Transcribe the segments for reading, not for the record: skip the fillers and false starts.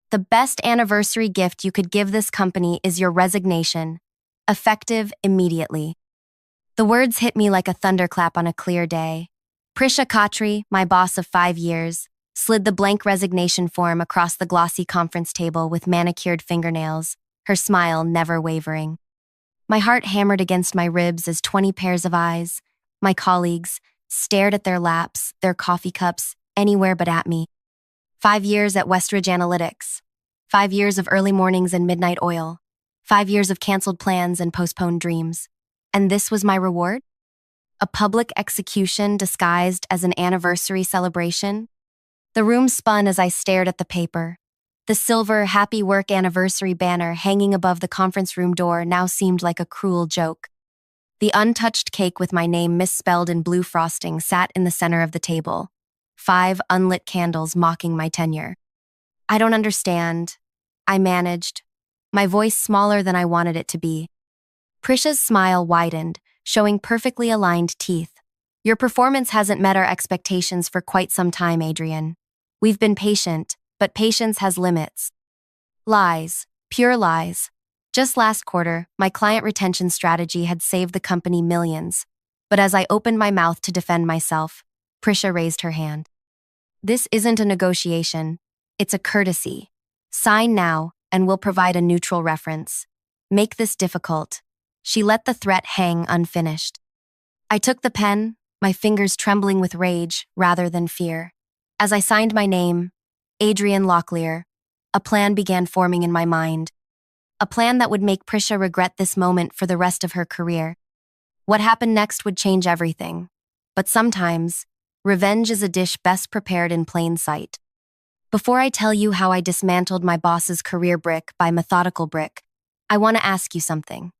The best anniversary gift you could give this company is your resignation, effective immediately. The words hit me like a thunderclap on a clear day. Prisha Khatri, my boss of 5 years, slid the blank resignation form across the glossy conference table with manicured fingernails, her smile never wavering. My heart hammered against my ribs as 20 pairs of eyes, my colleagues, stared at their laps, their coffee cups, anywhere but at me. 5 years at Westridge Analytics. 5 years of early mornings and midnight oil. 5 years of canceled plans and postponed dreams. And this was my reward? A public execution disguised as an anniversary celebration? The room spun as I stared at the paper. The silver Happy Work Anniversary banner hanging above the conference room door now seemed like a cruel joke. The untouched cake with my name misspelled in blue frosting sat in the center of the table, 5 unlit candles mocking my tenure. I don't understand. I managed, my voice smaller than I wanted it to be. Prisha's smile widened, showing perfectly aligned teeth. Your performance hasn't met our expectations for quite some time, Adrian. We've been patient, but patience has limits. Lies, pure lies. Just last quarter, my client retention strategy had saved the company millions. But as I opened my mouth to defend myself, Prisha raised her hand. This isn't a negotiation. It's a courtesy. Sign now, and we'll provide a neutral reference. Make this difficult. She let the threat hang unfinished. I took the pen, my fingers trembling with rage rather than fear. As I signed my name, Adrian Locklear, a plan began forming in my mind. A plan that would make Prisha regret this moment for the rest of her career. What happened next would change everything. But sometimes, revenge is a dish best prepared in plain sight. Before I tell you how I dismantled my boss's career brick by methodical brick, I want to ask you something.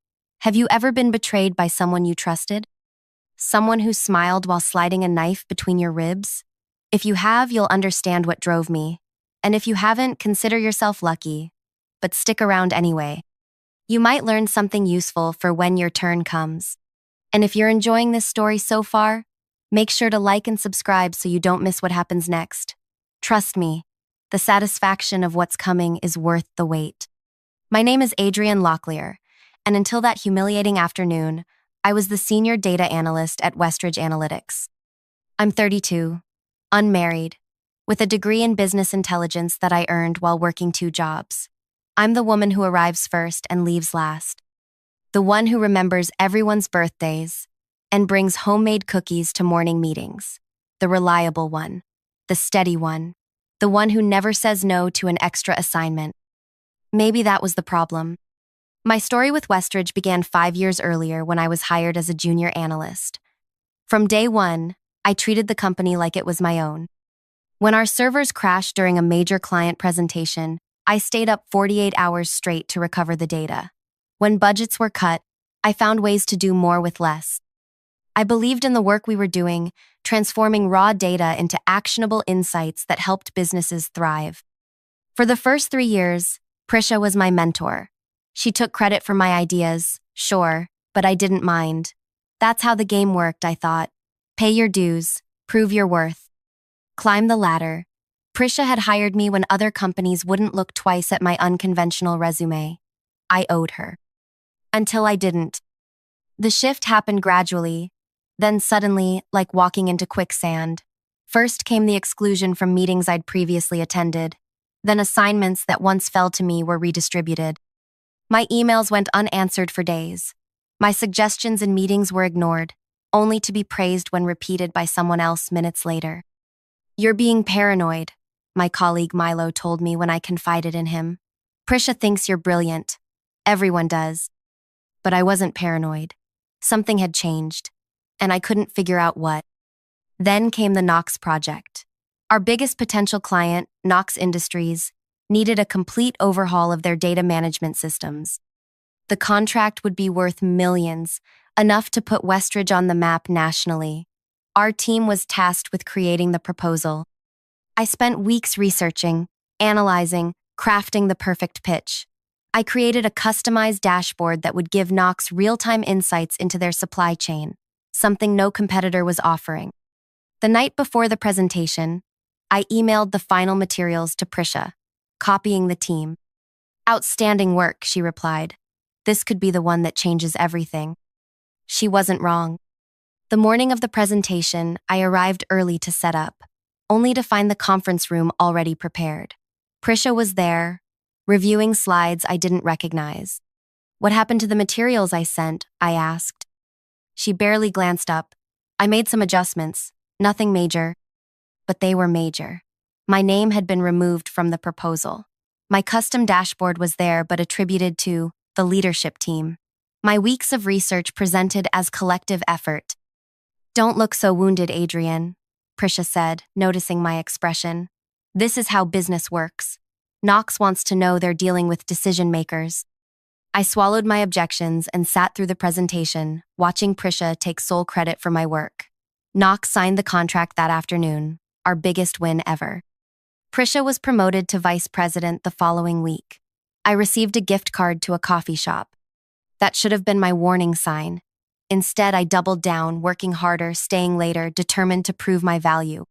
Have you ever been betrayed by someone you trusted? Someone who smiled while sliding a knife between your ribs? If you have, you'll understand what drove me. And if you haven't, consider yourself lucky. But stick around anyway. You might learn something useful for when your turn comes. And if you're enjoying this story so far, make sure to like and subscribe so you don't miss what happens next. Trust me, the satisfaction of what's coming is worth the wait. My name is Adrian Locklear, and until that humiliating afternoon, I was the senior data analyst at Westridge Analytics. I'm 32, unmarried, with a degree in business intelligence that I earned while working 2 jobs. I'm the woman who arrives first and leaves last. The one who remembers everyone's birthdays and brings homemade cookies to morning meetings. The reliable one. The steady one. The one who never says no to an extra assignment. Maybe that was the problem. My story with Westridge began 5 years earlier when I was hired as a junior analyst. From day one, I treated the company like it was my own. When our servers crashed during a major client presentation, I stayed up 48 hours straight to recover the data. When budgets were cut, I found ways to do more with less. I believed in the work we were doing, transforming raw data into actionable insights that helped businesses thrive. For the first 3 years, Prisha was my mentor. She took credit for my ideas, sure, but I didn't mind. That's how the game worked, I thought. Pay your dues, prove your worth. Climb the ladder. Prisha had hired me when other companies wouldn't look twice at my unconventional resume. I owed her. Until I didn't. The shift happened gradually, then suddenly, like walking into quicksand. First came the exclusion from meetings I'd previously attended. Then assignments that once fell to me were redistributed. My emails went unanswered for days. My suggestions in meetings were ignored, only to be praised when repeated by someone else minutes later. You're being paranoid, my colleague Milo told me when I confided in him. Prisha thinks you're brilliant. Everyone does. But I wasn't paranoid. Something had changed, and I couldn't figure out what. Then came the Knox project. Our biggest potential client, Knox Industries, needed a complete overhaul of their data management systems. The contract would be worth millions, enough to put Westridge on the map nationally. Our team was tasked with creating the proposal. I spent weeks researching, analyzing, crafting the perfect pitch. I created a customized dashboard that would give Knox real-time insights into their supply chain, something no competitor was offering. The night before the presentation, I emailed the final materials to Prisha. copying the team. Outstanding work, she replied. This could be the one that changes everything. She wasn't wrong. The morning of the presentation, I arrived early to set up, only to find the conference room already prepared. Prisha was there, reviewing slides I didn't recognize. What happened to the materials I sent? I asked. She barely glanced up. I made some adjustments, nothing major, but they were major. My name had been removed from the proposal. My custom dashboard was there but attributed to the leadership team. My weeks of research presented as collective effort. Don't look so wounded, Adrian, Prisha said, noticing my expression. This is how business works. Knox wants to know they're dealing with decision makers. I swallowed my objections and sat through the presentation, watching Prisha take sole credit for my work. Knox signed the contract that afternoon, our biggest win ever. Prisha was promoted to vice president the following week. I received a gift card to a coffee shop. That should have been my warning sign. Instead, I doubled down, working harder, staying later, determined to prove my value.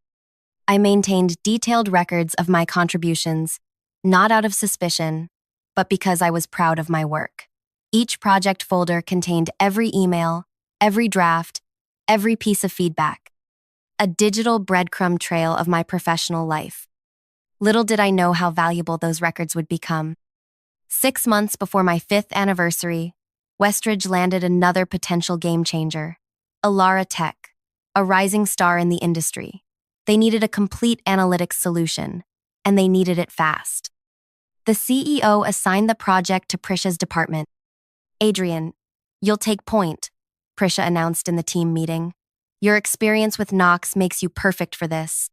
I maintained detailed records of my contributions, not out of suspicion, but because I was proud of my work. Each project folder contained every email, every draft, every piece of feedback. A digital breadcrumb trail of my professional life. Little did I know how valuable those records would become. 6 months before my 5th anniversary, Westridge landed another potential game changer, Elara Tech, a rising star in the industry. They needed a complete analytics solution, and they needed it fast. The CEO assigned the project to Prisha's department. Adrian, you'll take point, Prisha announced in the team meeting. Your experience with Knox makes you perfect for this.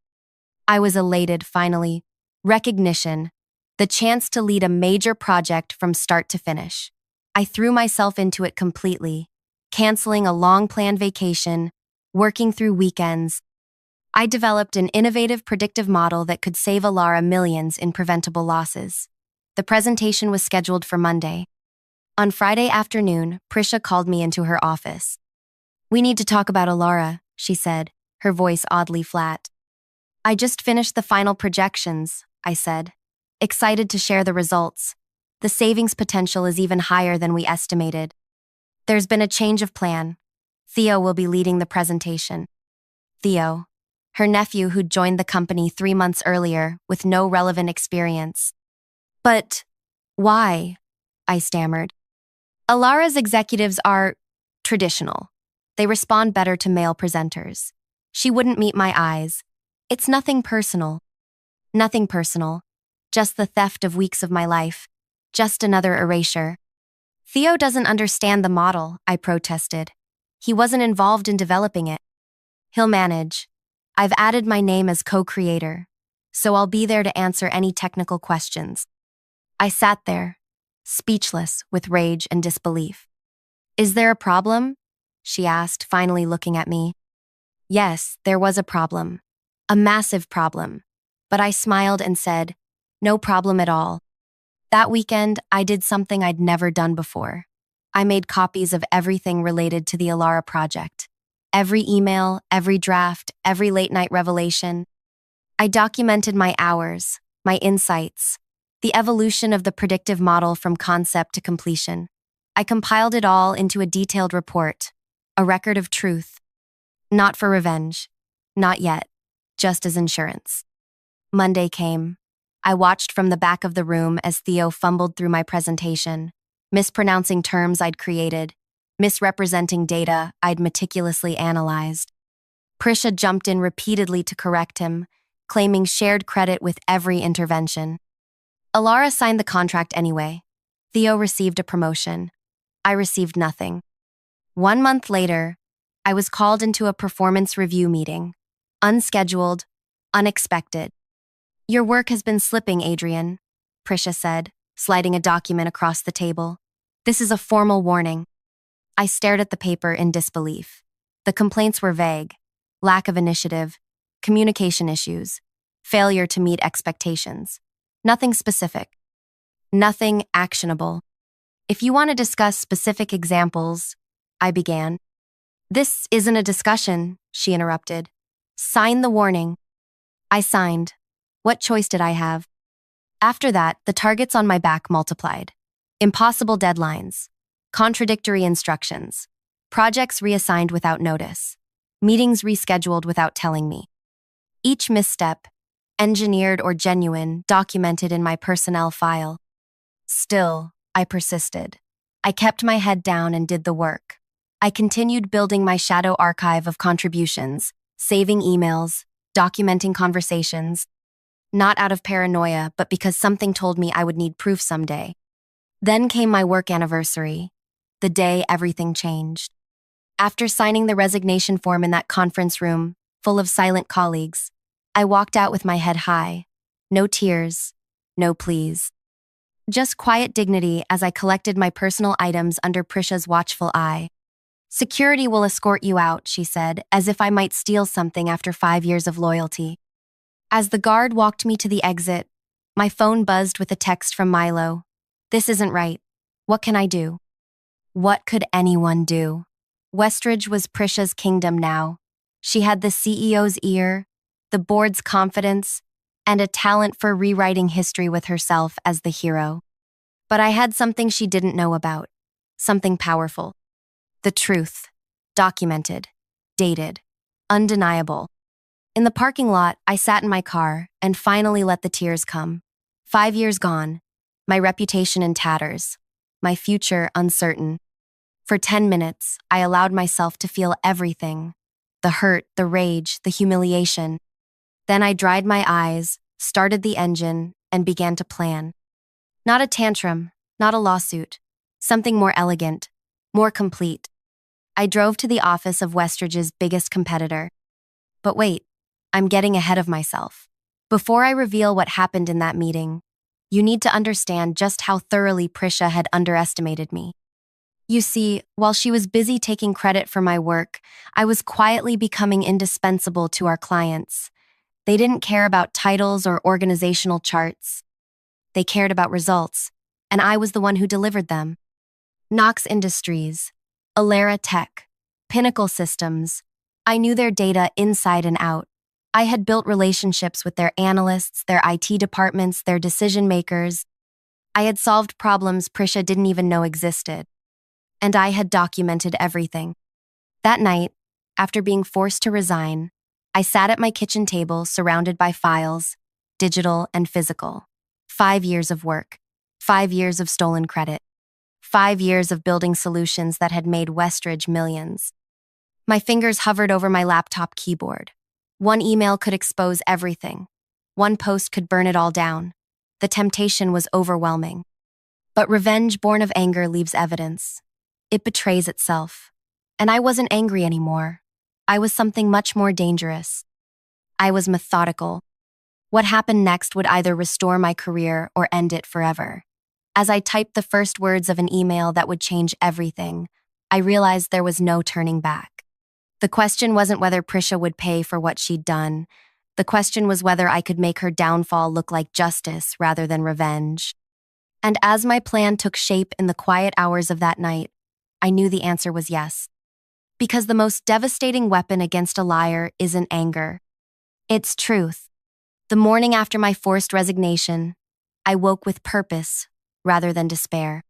I was elated, finally. Recognition, the chance to lead a major project from start to finish. I threw myself into it completely, canceling a long-planned vacation, working through weekends. I developed an innovative predictive model that could save Elara millions in preventable losses. The presentation was scheduled for Monday. On Friday afternoon, Prisha called me into her office. We need to talk about Elara, she said, her voice oddly flat. I just finished the final projections, I said, excited to share the results. The savings potential is even higher than we estimated. There's been a change of plan. Theo will be leading the presentation. Theo, her nephew who'd joined the company 3 months earlier with no relevant experience. But why? I stammered. Elara's executives are traditional. They respond better to male presenters. She wouldn't meet my eyes. It's nothing personal. Nothing personal. Just the theft of weeks of my life. Just another erasure. Theo doesn't understand the model, I protested. He wasn't involved in developing it. He'll manage. I've added my name as co-creator, so I'll be there to answer any technical questions. I sat there, speechless with rage and disbelief. Is there a problem? She asked, finally looking at me. Yes, there was a problem. A massive problem. But I smiled and said, no problem at all. That weekend, I did something I'd never done before. I made copies of everything related to the Elara project. Every email, every draft, every late-night revelation. I documented my hours, my insights, the evolution of the predictive model from concept to completion. I compiled it all into a detailed report, a record of truth. Not for revenge. Not yet. Just as insurance. Monday came. I watched from the back of the room as Theo fumbled through my presentation, mispronouncing terms I'd created, misrepresenting data I'd meticulously analyzed. Prisha jumped in repeatedly to correct him, claiming shared credit with every intervention. Elara signed the contract anyway. Theo received a promotion. I received nothing. 1 month later, I was called into a performance review meeting. Unscheduled, unexpected. Your work has been slipping, Adrian, Prisha said, sliding a document across the table. This is a formal warning. I stared at the paper in disbelief. The complaints were vague. Lack of initiative, communication issues, failure to meet expectations. Nothing specific. Nothing actionable. If you want to discuss specific examples, I began. This isn't a discussion, she interrupted. Sign the warning. I signed. What choice did I have? After that, the targets on my back multiplied. Impossible deadlines, contradictory instructions, projects reassigned without notice, meetings rescheduled without telling me. Each misstep, engineered or genuine, documented in my personnel file. Still, I persisted. I kept my head down and did the work. I continued building my shadow archive of contributions, saving emails, documenting conversations, not out of paranoia, but because something told me I would need proof someday. Then came my work anniversary, the day everything changed. After signing the resignation form in that conference room, full of silent colleagues, I walked out with my head high. No tears, no pleas. Just quiet dignity as I collected my personal items under Prisha's watchful eye. "Security will escort you out," she said, as if I might steal something after 5 years of loyalty. As the guard walked me to the exit, my phone buzzed with a text from Milo. "This isn't right. What can I do?" What could anyone do? Westridge was Prisha's kingdom now. She had the CEO's ear, the board's confidence, and a talent for rewriting history with herself as the hero. But I had something she didn't know about, something powerful. The truth, documented, dated, undeniable. In the parking lot, I sat in my car and finally let the tears come. 5 years gone, my reputation in tatters, my future uncertain. For 10 minutes, I allowed myself to feel everything: the hurt, the rage, the humiliation. Then I dried my eyes, started the engine, and began to plan. Not a tantrum, not a lawsuit, something more elegant, more complete. I drove to the office of Westridge's biggest competitor. But wait, I'm getting ahead of myself. Before I reveal what happened in that meeting, you need to understand just how thoroughly Prisha had underestimated me. You see, while she was busy taking credit for my work, I was quietly becoming indispensable to our clients. They didn't care about titles or organizational charts. They cared about results, and I was the one who delivered them. Knox Industries, Alera Tech, Pinnacle Systems. I knew their data inside and out. I had built relationships with their analysts, their IT departments, their decision makers. I had solved problems Prisha didn't even know existed. And I had documented everything. That night, after being forced to resign, I sat at my kitchen table surrounded by files, digital and physical. 5 years of work, 5 years of stolen credit, 5 years of building solutions that had made Westridge millions. My fingers hovered over my laptop keyboard. One email could expose everything. One post could burn it all down. The temptation was overwhelming. But revenge born of anger leaves evidence. It betrays itself. And I wasn't angry anymore. I was something much more dangerous. I was methodical. What happened next would either restore my career or end it forever. As I typed the first words of an email that would change everything, I realized there was no turning back. The question wasn't whether Prisha would pay for what she'd done. The question was whether I could make her downfall look like justice rather than revenge. And as my plan took shape in the quiet hours of that night, I knew the answer was yes. Because the most devastating weapon against a liar isn't anger. It's truth. The morning after my forced resignation, I woke with purpose rather than despair.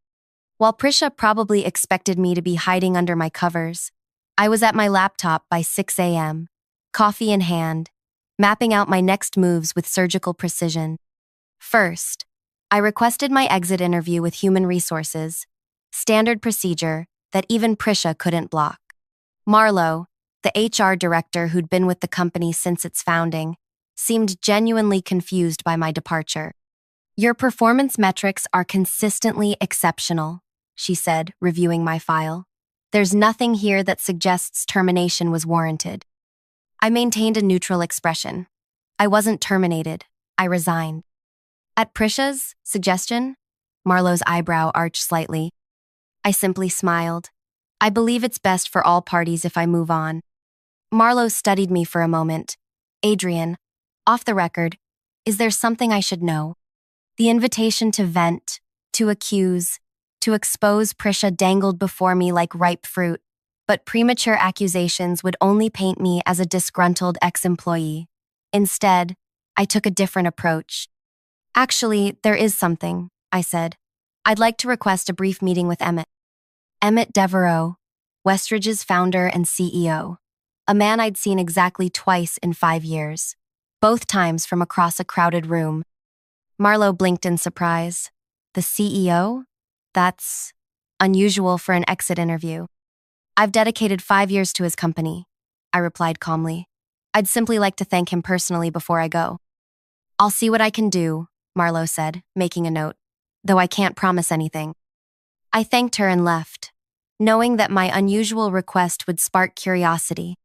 While Prisha probably expected me to be hiding under my covers, I was at my laptop by 6 a.m., coffee in hand, mapping out my next moves with surgical precision. First, I requested my exit interview with Human Resources, standard procedure that even Prisha couldn't block. Marlo, the HR director who'd been with the company since its founding, seemed genuinely confused by my departure. "Your performance metrics are consistently exceptional," she said, reviewing my file. "There's nothing here that suggests termination was warranted." I maintained a neutral expression. I wasn't terminated. I resigned. At Prisha's suggestion, Marlo's eyebrow arched slightly. I simply smiled. "I believe it's best for all parties if I move on." Marlo studied me for a moment. "Adrian, off the record, is there something I should know?" The invitation to vent, to accuse, to expose Prisha dangled before me like ripe fruit, but premature accusations would only paint me as a disgruntled ex-employee. Instead, I took a different approach. Actually, there is something, I said. I'd like to request a brief meeting with Emmett. Emmett Devereaux, Westridge's founder and CEO. A man I'd seen exactly twice in 5 years, both times from across a crowded room. Marlowe blinked in surprise. The CEO? That's unusual for an exit interview. I've dedicated 5 years to his company, I replied calmly. I'd simply like to thank him personally before I go. I'll see what I can do, Marlowe said, making a note, though I can't promise anything. I thanked her and left, knowing that my unusual request would spark curiosity.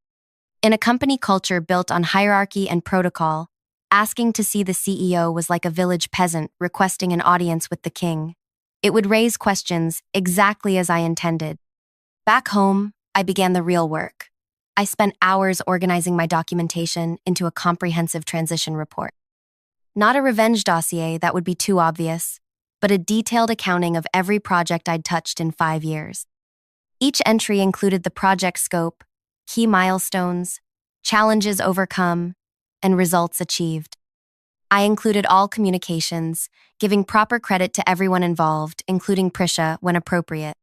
In a company culture built on hierarchy and protocol, asking to see the CEO was like a village peasant requesting an audience with the king. It would raise questions exactly as I intended. Back home, I began the real work. I spent hours organizing my documentation into a comprehensive transition report. Not a revenge dossier that would be too obvious, but a detailed accounting of every project I'd touched in 5 years. Each entry included the project scope, key milestones, challenges overcome, and results achieved. I included all communications, giving proper credit to everyone involved, including Prisha when appropriate.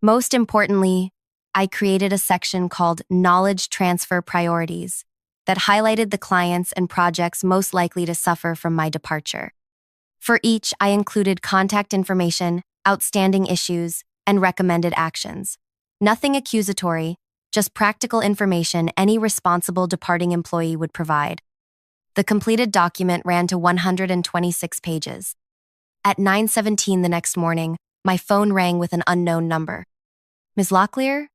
Most importantly, I created a section called Knowledge Transfer Priorities that highlighted the clients and projects most likely to suffer from my departure. For each, I included contact information, outstanding issues, and recommended actions. Nothing accusatory, just practical information any responsible departing employee would provide. The completed document ran to 126 pages. At 9:17 the next morning, my phone rang with an unknown number. Ms. Locklear?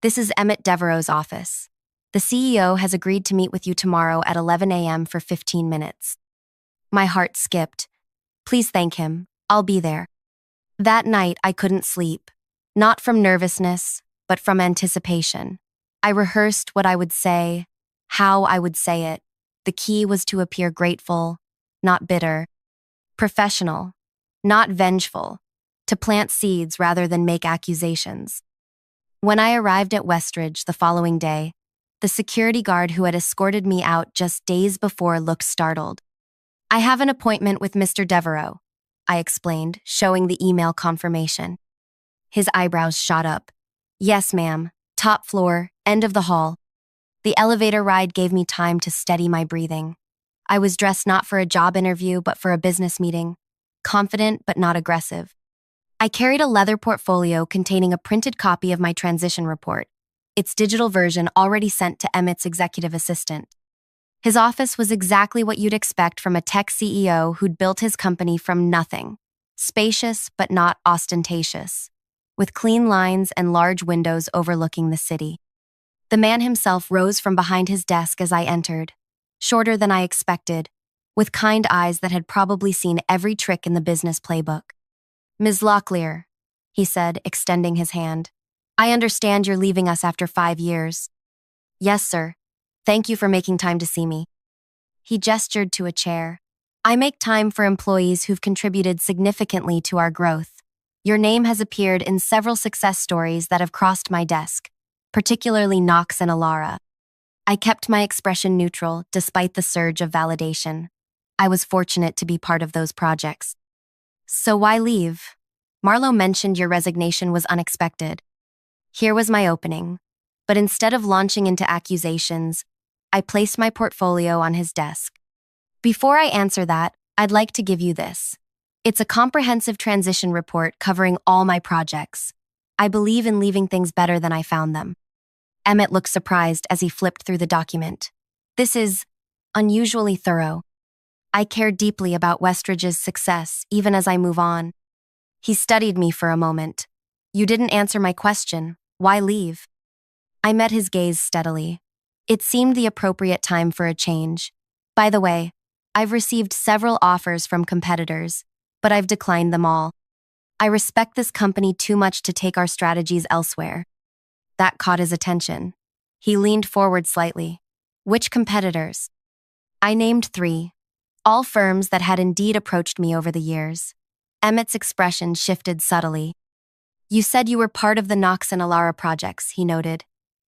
This is Emmett Devereaux's office. The CEO has agreed to meet with you tomorrow at 11 a.m. for 15 minutes. My heart skipped. Please thank him. I'll be there. That night, I couldn't sleep. Not from nervousness, but from anticipation. I rehearsed what I would say, how I would say it. The key was to appear grateful, not bitter. Professional, not vengeful. To plant seeds rather than make accusations. When I arrived at Westridge the following day, the security guard who had escorted me out just days before looked startled. I have an appointment with Mr. Devereaux, I explained, showing the email confirmation. His eyebrows shot up. Yes, ma'am. Top floor, end of the hall. The elevator ride gave me time to steady my breathing. I was dressed not for a job interview but for a business meeting, confident but not aggressive. I carried a leather portfolio containing a printed copy of my transition report, its digital version already sent to Emmett's executive assistant. His office was exactly what you'd expect from a tech CEO who'd built his company from nothing. Spacious but not ostentatious, with clean lines and large windows overlooking the city. The man himself rose from behind his desk as I entered, shorter than I expected, with kind eyes that had probably seen every trick in the business playbook. Ms. Locklear, he said, extending his hand. I understand you're leaving us after 5 years. Yes, sir. Thank you for making time to see me. He gestured to a chair. I make time for employees who've contributed significantly to our growth. Your name has appeared in several success stories that have crossed my desk, particularly Knox and Alara. I kept my expression neutral despite the surge of validation. I was fortunate to be part of those projects. So why leave? Marlowe mentioned your resignation was unexpected. Here was my opening, but instead of launching into accusations, I placed my portfolio on his desk. Before I answer that, I'd like to give you this. It's a comprehensive transition report covering all my projects. I believe in leaving things better than I found them. Emmett looked surprised as he flipped through the document. This is unusually thorough. I care deeply about Westridge's success, even as I move on. He studied me for a moment. You didn't answer my question. Why leave? I met his gaze steadily. It seemed the appropriate time for a change. By the way, I've received several offers from competitors, but I've declined them all. I respect this company too much to take our strategies elsewhere. That caught his attention. He leaned forward slightly. Which competitors? I named 3. All firms that had indeed approached me over the years. Emmett's expression shifted subtly. You said you were part of the Knox and Alara projects, he noted.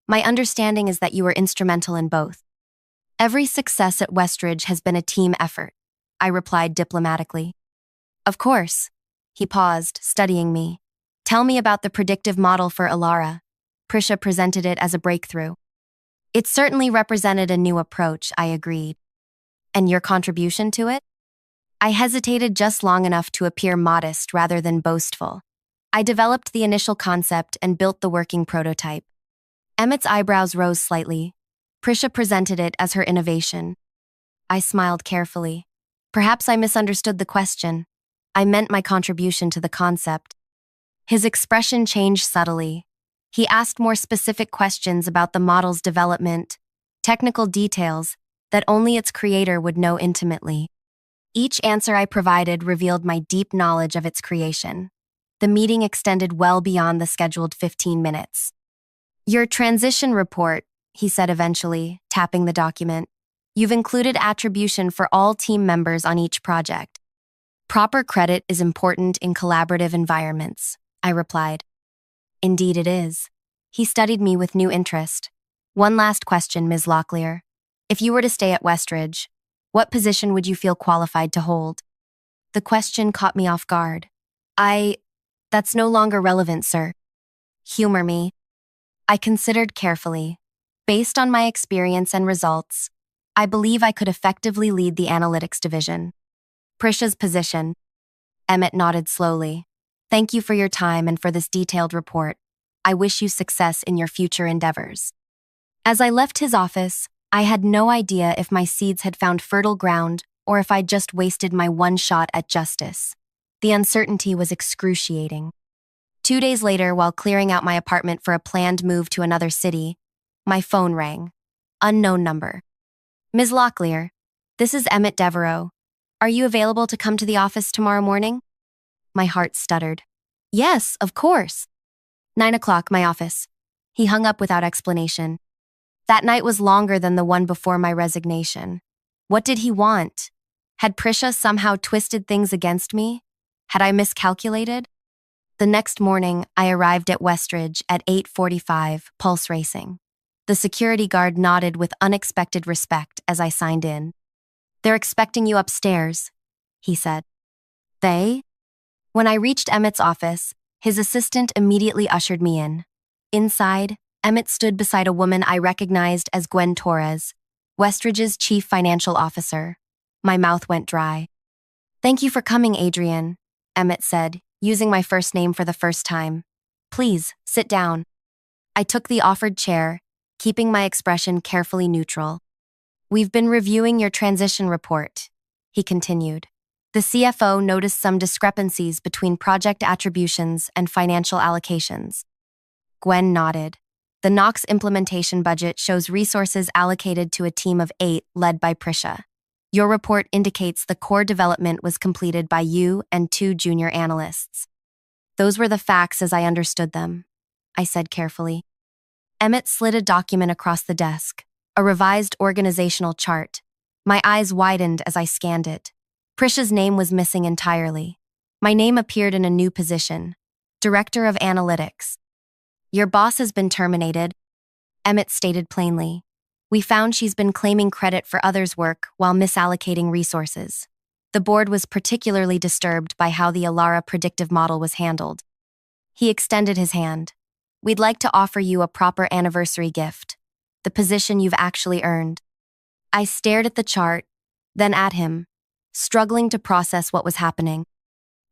My understanding is that you were instrumental in both. Every success at Westridge has been a team effort. I replied diplomatically. Of course. He paused, studying me. Tell me about the predictive model for Alara. Prisha presented it as a breakthrough. It certainly represented a new approach, I agreed. And your contribution to it? I hesitated just long enough to appear modest rather than boastful. I developed the initial concept and built the working prototype. Emmett's eyebrows rose slightly. Prisha presented it as her innovation. I smiled carefully. Perhaps I misunderstood the question. I meant my contribution to the concept. His expression changed subtly. He asked more specific questions about the model's development, technical details that only its creator would know intimately. Each answer I provided revealed my deep knowledge of its creation. The meeting extended well beyond the scheduled 15 minutes. Your transition report, he said eventually, tapping the document. You've included attribution for all team members on each project. Proper credit is important in collaborative environments, I replied. Indeed it is. He studied me with new interest. One last question, Ms. Locklear. If you were to stay at Westridge, what position would you feel qualified to hold? The question caught me off guard. That's no longer relevant, sir. Humor me. I considered carefully. Based on my experience and results, I believe I could effectively lead the analytics division. Prisha's position. Emmett nodded slowly. Thank you for your time and for this detailed report. I wish you success in your future endeavors. As I left his office, I had no idea if my seeds had found fertile ground or if I'd just wasted my one shot at justice. The uncertainty was excruciating. 2 days later, while clearing out my apartment for a planned move to another city, my phone rang. Unknown number. Ms. Locklear, this is Emmett Devereaux. Are you available to come to the office tomorrow morning? My heart stuttered. Yes, of course. 9 o'clock, my office. He hung up without explanation. That night was longer than the one before my resignation. What did he want? Had Prisha somehow twisted things against me? Had I miscalculated? The next morning, I arrived at Westridge at 8:45, pulse racing. The security guard nodded with unexpected respect as I signed in. They're expecting you upstairs, he said. They? When I reached Emmett's office, his assistant immediately ushered me in. Inside, Emmett stood beside a woman I recognized as Gwen Torres, Westridge's chief financial officer. My mouth went dry. Thank you for coming, Adrian, Emmett said, using my first name for the first time. Please, sit down. I took the offered chair, keeping my expression carefully neutral. We've been reviewing your transition report, he continued. The CFO noticed some discrepancies between project attributions and financial allocations. Gwen nodded. The Knox implementation budget shows resources allocated to a team of 8 led by Prisha. Your report indicates the core development was completed by you and 2 junior analysts. Those were the facts as I understood them, I said carefully. Emmett slid a document across the desk, a revised organizational chart. My eyes widened as I scanned it. Prisha's name was missing entirely. My name appeared in a new position, Director of Analytics. Your boss has been terminated, Emmett stated plainly. We found she's been claiming credit for others' work while misallocating resources. The board was particularly disturbed by how the Alara predictive model was handled. He extended his hand. We'd like to offer you a proper anniversary gift, the position you've actually earned. I stared at the chart, then at him, struggling to process what was happening.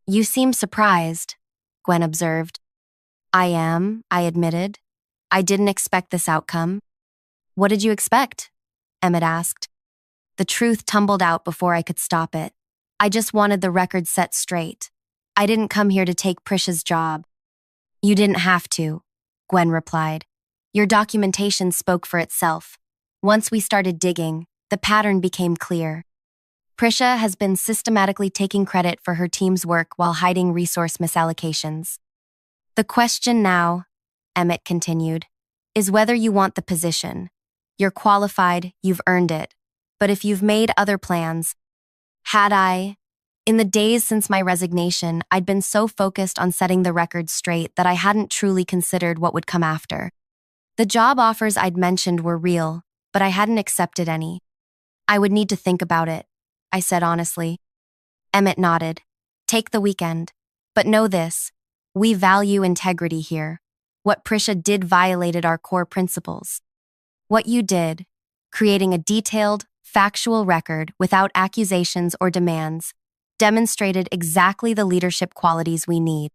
You seem surprised, Gwen observed. I am, I admitted. I didn't expect this outcome. What did you expect? Emmett asked. The truth tumbled out before I could stop it. I just wanted the record set straight. I didn't come here to take Prisha's job. You didn't have to, Gwen replied. Your documentation spoke for itself. Once we started digging, the pattern became clear. Prisha has been systematically taking credit for her team's work while hiding resource misallocations. The question now, Emmett continued, is whether you want the position. You're qualified, you've earned it. But if you've made other plans, had I? In the days since my resignation, I'd been so focused on setting the record straight that I hadn't truly considered what would come after. The job offers I'd mentioned were real, but I hadn't accepted any. I would need to think about it, I said honestly. Emmett nodded. Take the weekend. But know this, we value integrity here. What Prisha did violated our core principles. What you did, creating a detailed, factual record without accusations or demands, demonstrated exactly the leadership qualities we need.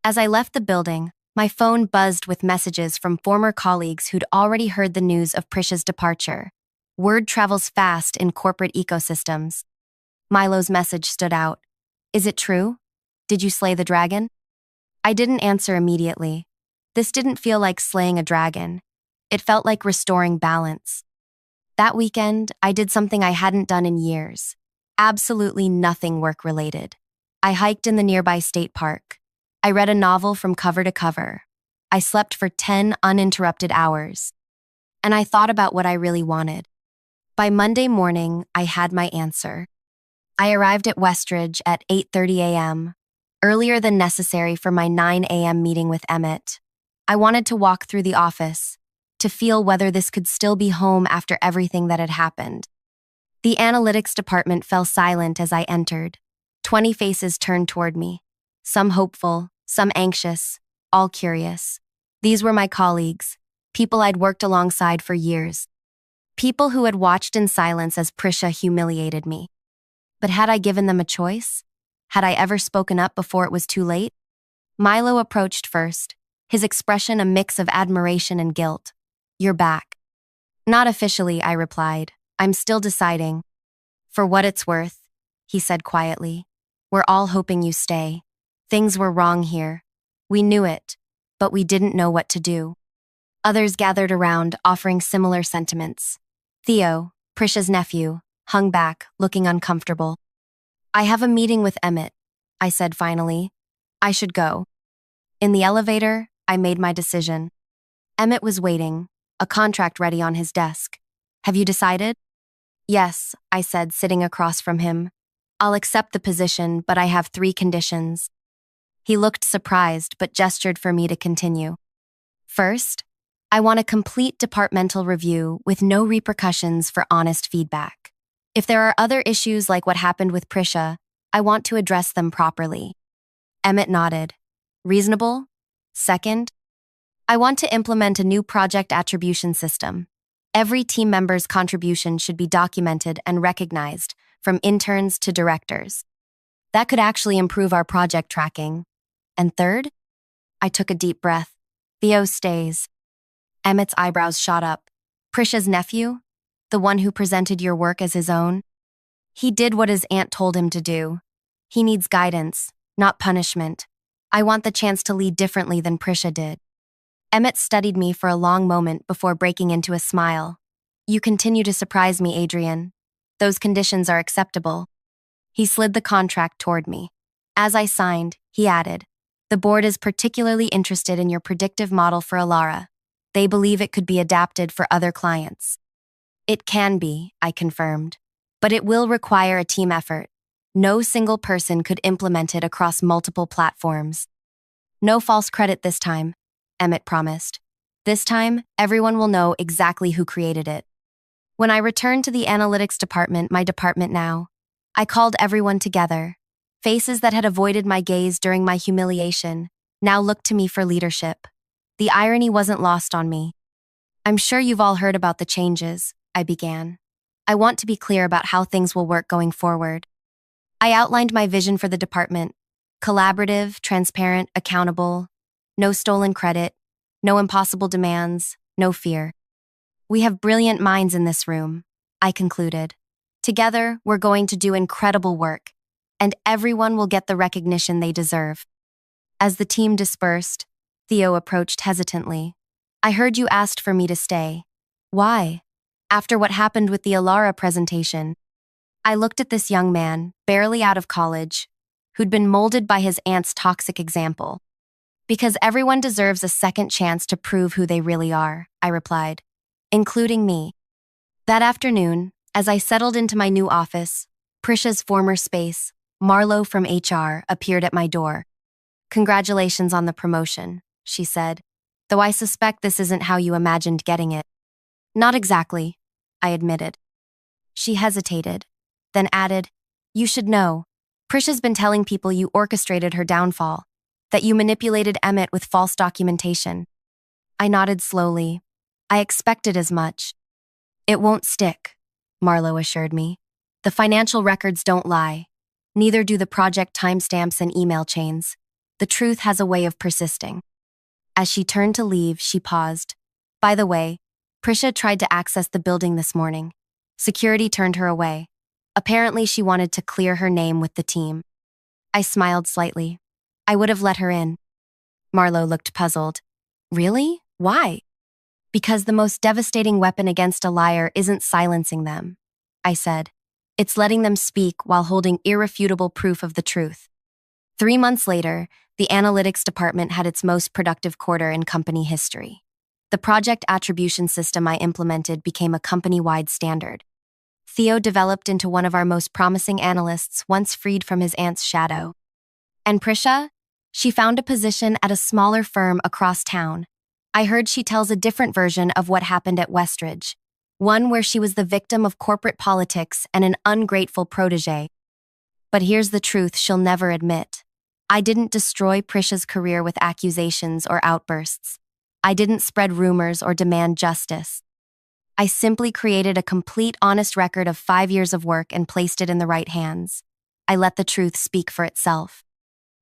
As I left the building, my phone buzzed with messages from former colleagues who'd already heard the news of Prisha's departure. Word travels fast in corporate ecosystems. Milo's message stood out. Is it true? Did you slay the dragon? I didn't answer immediately. This didn't feel like slaying a dragon. It felt like restoring balance. That weekend, I did something I hadn't done in years. Absolutely nothing work-related. I hiked in the nearby state park. I read a novel from cover to cover. I slept for 10 uninterrupted hours. And I thought about what I really wanted. By Monday morning, I had my answer. I arrived at Westridge at 8:30 a.m., earlier than necessary for my 9 a.m. meeting with Emmett. I wanted to walk through the office, to feel whether this could still be home after everything that had happened. The analytics department fell silent as I entered. 20 faces turned toward me. Some hopeful, some anxious, all curious. These were my colleagues, people I'd worked alongside for years. People who had watched in silence as Prisha humiliated me. But had I given them a choice? Had I ever spoken up before it was too late? Milo approached first, his expression a mix of admiration and guilt. You're back. Not officially, I replied. I'm still deciding. For what it's worth, he said quietly. We're all hoping you stay. Things were wrong here. We knew it, but we didn't know what to do. Others gathered around, offering similar sentiments. Theo, Prisha's nephew, hung back, looking uncomfortable. I have a meeting with Emmett, I said finally. I should go. In the elevator, I made my decision. Emmett was waiting, a contract ready on his desk. Have you decided? Yes, I said, sitting across from him. I'll accept the position, but I have 3 conditions. He looked surprised, but gestured for me to continue. First, I want a complete departmental review with no repercussions for honest feedback. If there are other issues like what happened with Prisha, I want to address them properly. Emmett nodded. Reasonable? Second, I want to implement a new project attribution system. Every team member's contribution should be documented and recognized, from interns to directors. That could actually improve our project tracking. And third, I took a deep breath. Theo stays. Emmett's eyebrows shot up. Prisha's nephew? The one who presented your work as his own? He did what his aunt told him to do. He needs guidance, not punishment. I want the chance to lead differently than Prisha did. Emmett studied me for a long moment before breaking into a smile. You continue to surprise me, Adrian. Those conditions are acceptable. He slid the contract toward me. As I signed, he added, the board is particularly interested in your predictive model for Alara. They believe it could be adapted for other clients. It can be, I confirmed, but it will require a team effort. No single person could implement it across multiple platforms. No false credit this time, Emmett promised. This time, everyone will know exactly who created it. When I returned to the analytics department, my department now, I called everyone together. Faces that had avoided my gaze during my humiliation now looked to me for leadership. The irony wasn't lost on me. I'm sure you've all heard about the changes, I began. I want to be clear about how things will work going forward. I outlined my vision for the department. Collaborative, transparent, accountable. No stolen credit. No impossible demands. No fear. We have brilliant minds in this room, I concluded. Together, we're going to do incredible work, and everyone will get the recognition they deserve. As the team dispersed, Theo approached hesitantly. I heard you asked for me to stay. Why? After what happened with the Alara presentation. I looked at this young man, barely out of college, who'd been molded by his aunt's toxic example. Because everyone deserves a second chance to prove who they really are, I replied, including me. That afternoon, as I settled into my new office, Prisha's former space, Marlo from HR appeared at my door. Congratulations on the promotion, she said, though I suspect this isn't how you imagined getting it. Not exactly, I admitted. She hesitated, then added, "You should know. Prisha's been telling people you orchestrated her downfall, that you manipulated Emmett with false documentation." I nodded slowly. I expected as much. "It won't stick," Marlowe assured me. "The financial records don't lie. Neither do the project timestamps and email chains. The truth has a way of persisting." As she turned to leave, she paused. "By the way, Prisha tried to access the building this morning. Security turned her away. Apparently, she wanted to clear her name with the team." I smiled slightly. "I would have let her in." Marlowe looked puzzled. "Really? Why?" "Because the most devastating weapon against a liar isn't silencing them," I said. "It's letting them speak while holding irrefutable proof of the truth." 3 months later, the analytics department had its most productive quarter in company history. The project attribution system I implemented became a company-wide standard. Theo developed into one of our most promising analysts once freed from his aunt's shadow. And Prisha? She found a position at a smaller firm across town. I heard she tells a different version of what happened at Westridge, one where she was the victim of corporate politics and an ungrateful protege. But here's the truth she'll never admit. I didn't destroy Prisha's career with accusations or outbursts. I didn't spread rumors or demand justice. I simply created a complete, honest record of 5 years of work and placed it in the right hands. I let the truth speak for itself.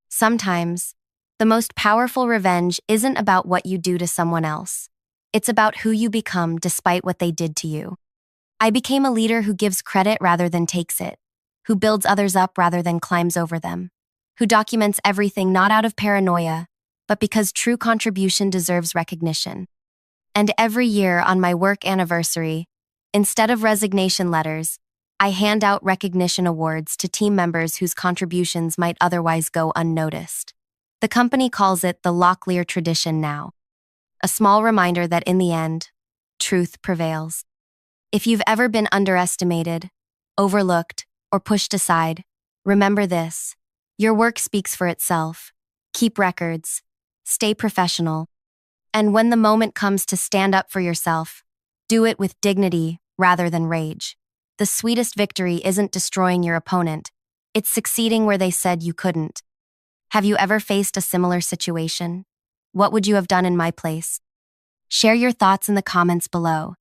Sometimes, the most powerful revenge isn't about what you do to someone else. It's about who you become despite what they did to you. I became a leader who gives credit rather than takes it, who builds others up rather than climbs over them, who documents everything not out of paranoia, but because true contribution deserves recognition. And every year on my work anniversary, instead of resignation letters, I hand out recognition awards to team members whose contributions might otherwise go unnoticed. The company calls it the Locklear tradition now. A small reminder that in the end, truth prevails. If you've ever been underestimated, overlooked, or pushed aside, remember this. Your work speaks for itself. Keep records. Stay professional. And when the moment comes to stand up for yourself, do it with dignity rather than rage. The sweetest victory isn't destroying your opponent. It's succeeding where they said you couldn't. Have you ever faced a similar situation? What would you have done in my place? Share your thoughts in the comments below.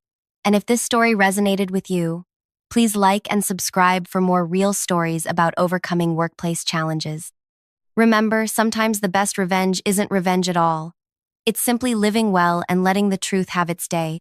And if this story resonated with you, please like and subscribe for more real stories about overcoming workplace challenges. Remember, sometimes the best revenge isn't revenge at all. It's simply living well and letting the truth have its day.